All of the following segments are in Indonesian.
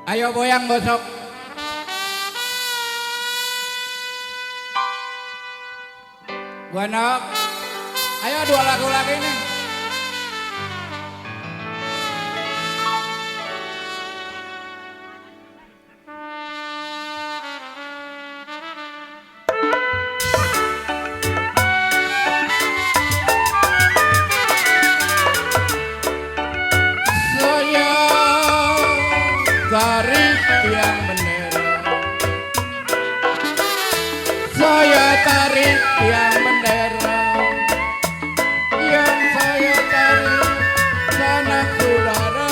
Ayo boyang gosok. Guanok. Ayo dua lagu lagi nih. Tarik tiang bendera, saya tarik tiang bendera, yang saya tarik sanak saudara.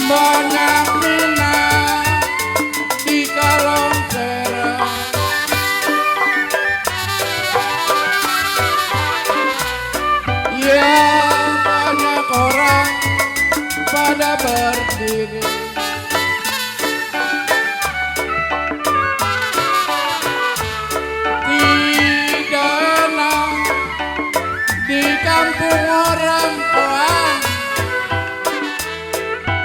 Banyak minat di kalong serang, ya banyak orang pada berdiri. Tidak enak di kampung orang Poang,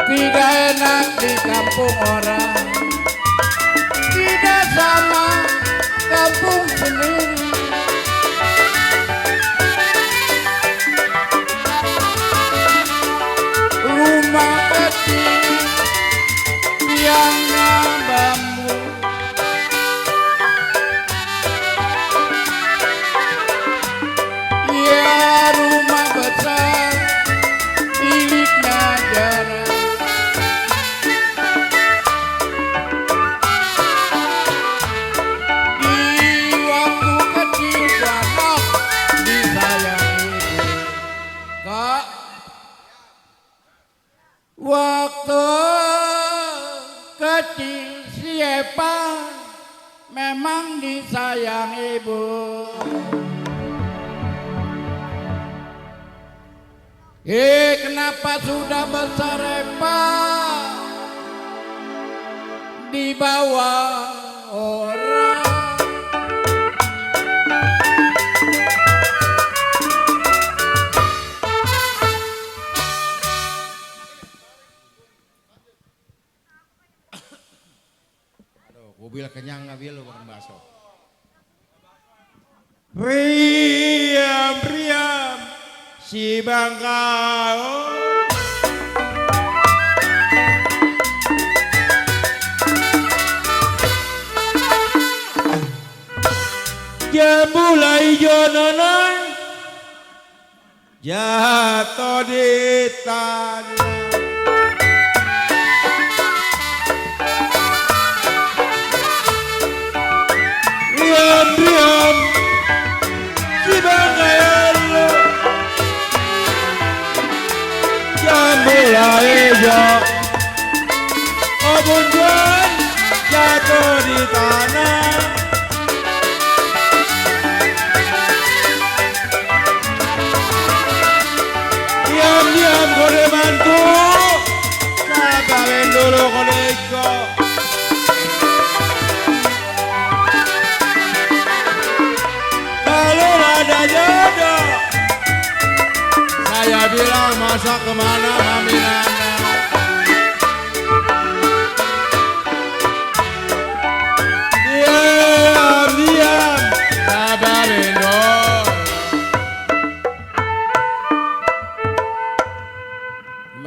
tidak enak di kampung orang, tidak sama kampung sendiri. Rumah kecil tiangnya bambu, ya rumah besar biliknya jarang. Di waktu kecil Guanok disayang ibu. Kak, waktu kecil si Epa memang disayang ibu. Kenapa sudah besar Epa dibawa orang? Mobil kenyang nggak bil makan bakso. Priam priam si bangkau mulai jononan jatuh di tanah. Diam si bangkaian lo mulai bunjuan jatuh di tanah. Diam kode mantu sabarin dulu kode iko. Kalau ada jodoh saya bilang masa kemana mami nana. Diam sabarin dong.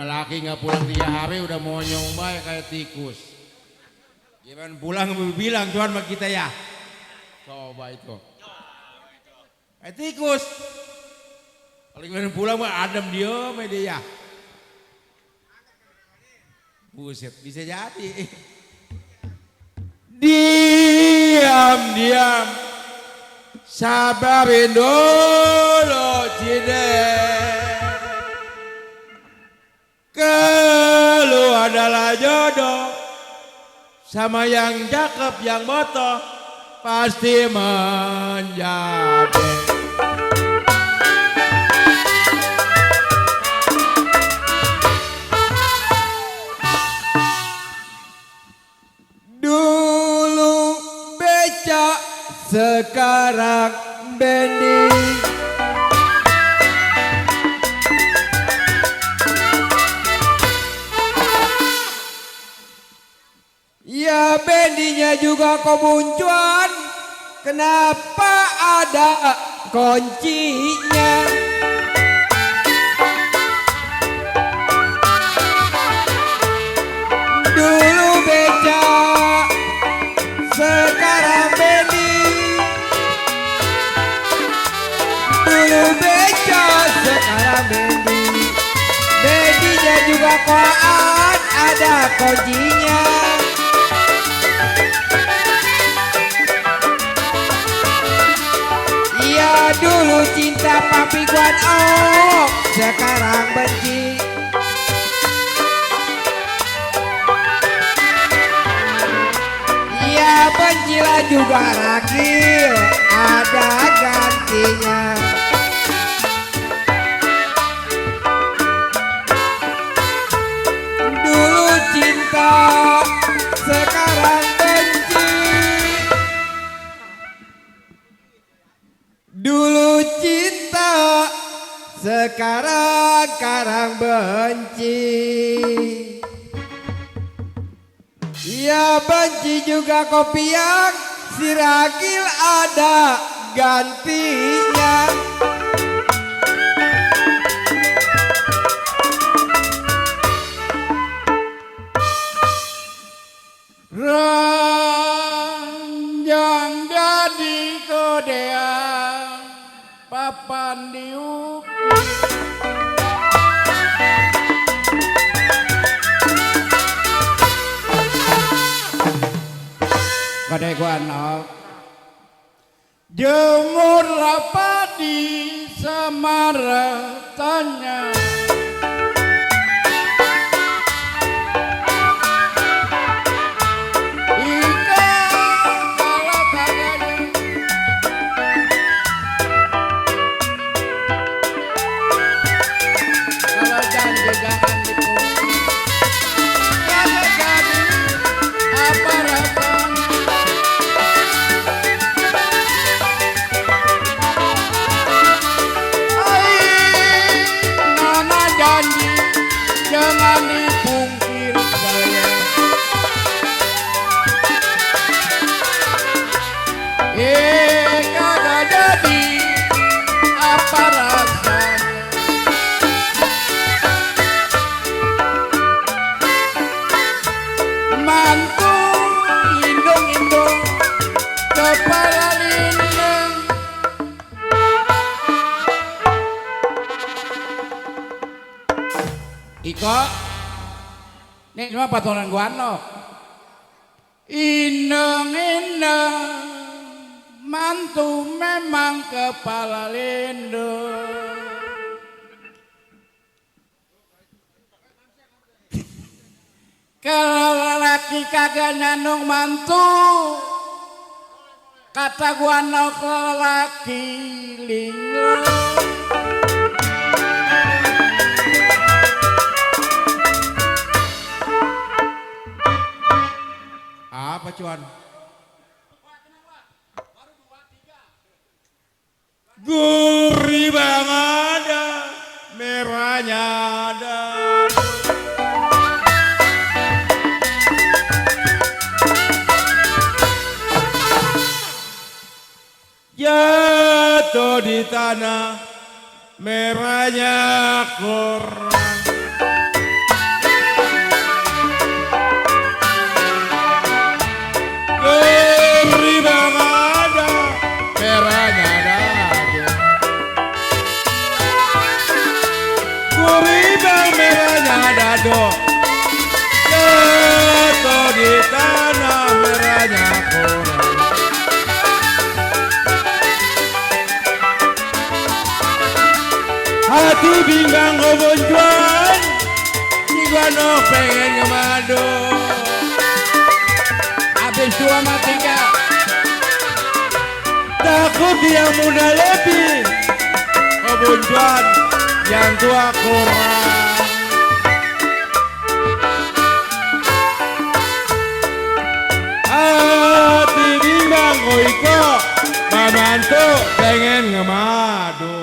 Laki nggak pulang 3 hari udah mau nyombai kayak tikus. Gimana pulang bilang Tuhan sama kita ya. Coba itu. Kayak tikus. Kalau gimana pulang mah adem dia media. Buset bisa jadi. Diam sabarin dulu cidek. Kalau adalah jodoh sama yang cakep yang botoh pasti menjadi. Dulu becak sekarang bendi. Ya bendinya juga kebuncuan. Kenapa ada kuncinya? Dulu beca, sekarang bendi. Dulu beca, sekarang bendi. Bendinya juga koan, ada kuncinya. Iya dulu cinta papi Guan Ok, sekarang benci. Iya bencilah juga ragil, ada gantinya. Dulu cinta, sekarang benci. Dulu cinta, sekarang benci. Ya benci juga kopi yang si ragil ada gantinya. Ranjang jadi kodean papan diukir. Kadai Guano jemur padi samaratanya. Jangan dipungkir saya. Kagak jadi apa rasanya. Mantu indung-indung kepala lindung. Iko, ini cuma patonan Guano. Indeng-indeng, mantu memang kepala lindung. Kalau lelaki kagak nyandung mantu, kata Guano lelaki linglung. Apa cuan? Gurih bang ada, merahnya ada. Jatuh di tanah, merahnya kurang. Gurih bang ada, merahnya ada. Gurih bang merahnya dado. Jatuh di tanah, merahnya kurang. Hati binggang kebonjuan, Guano pengen ngemado. Habis 2 sama 3. Takut yang muda lebih, kebonjuan yang tua kurang. Hati bimbang koiko, mamantu pengen ngemadu.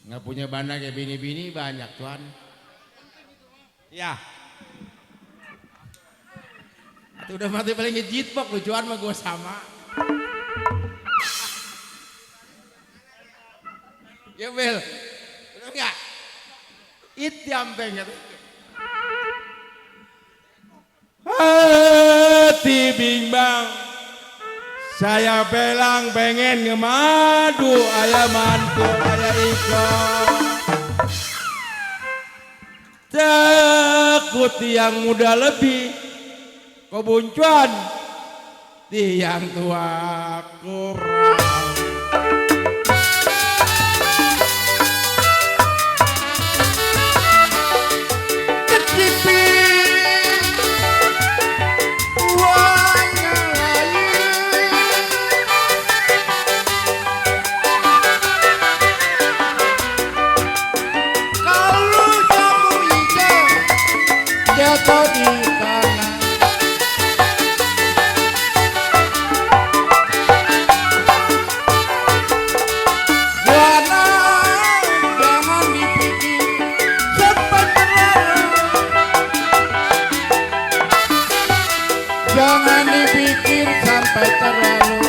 Nggak punya bana kayak bini-bini banyak tuan. Ya. Itu udah mati paling ngejitpok lucuan mah gue sama. Ya Bel. Betul enggak? Itiampeng gitu. Hati bimbang. Saya belang pengen ngemadu ayam mantul ayam ikan. Takut yang muda lebih kebuncuan tiang tua kurang. Kecipi uangnya layu. Kalau jamu hijau jatuh di kanan. Buana jangan dipikir sampai terlalu. Jangan dipikir sampai terlalu.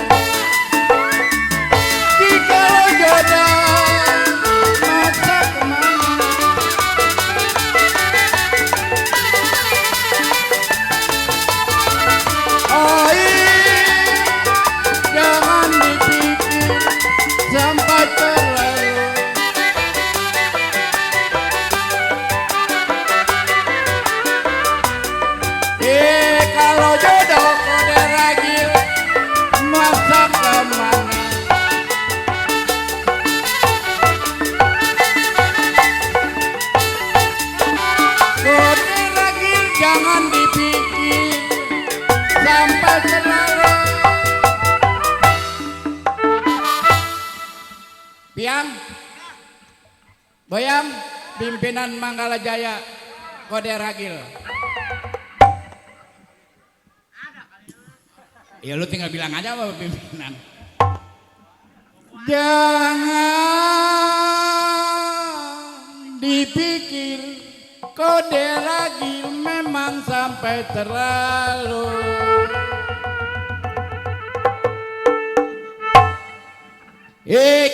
Jikalau jodoh masa kemana. Jangan dipikir sampai terlalu. Kalau jodoh kode ragil masa kemana. Kode ragil jangan dipikir sampai terlalu. Piang, Boyam, pimpinan Manggala Jaya, kode ragil. Ya lu tinggal bilang aja apa pimpinan. Jangan dipikir kode ragil memang sampai terlalu.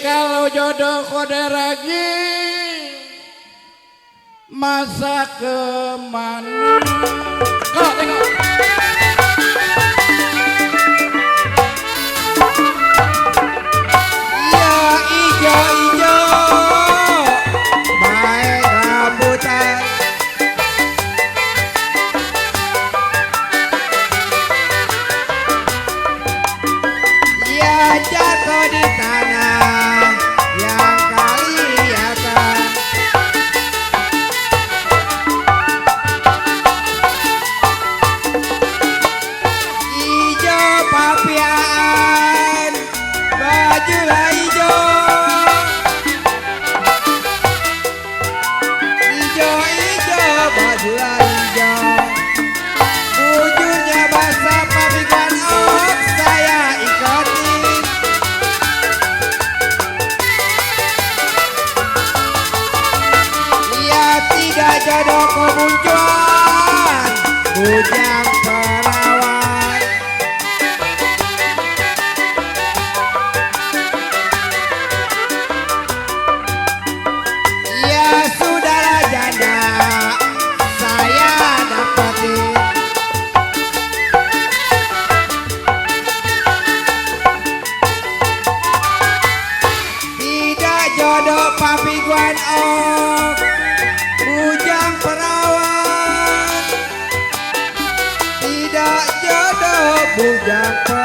Kalau jodoh kode ragil masa kemana. Kok tengok. Ya ijo-ijo baik rambutan. Ya jatuh di tanah yang kelihatan. Ijo papian baju hijau. Hijau-hijau baju hijau. Bujurnya basah pabrikan ok saya ikotin. Ya tidak jodoh kebuncuan bujang perawan. Ya sudahlah janda saya dapetin. Tidak jodoh papi guan ok bujang perawan. Tidak jodoh bujang perawan.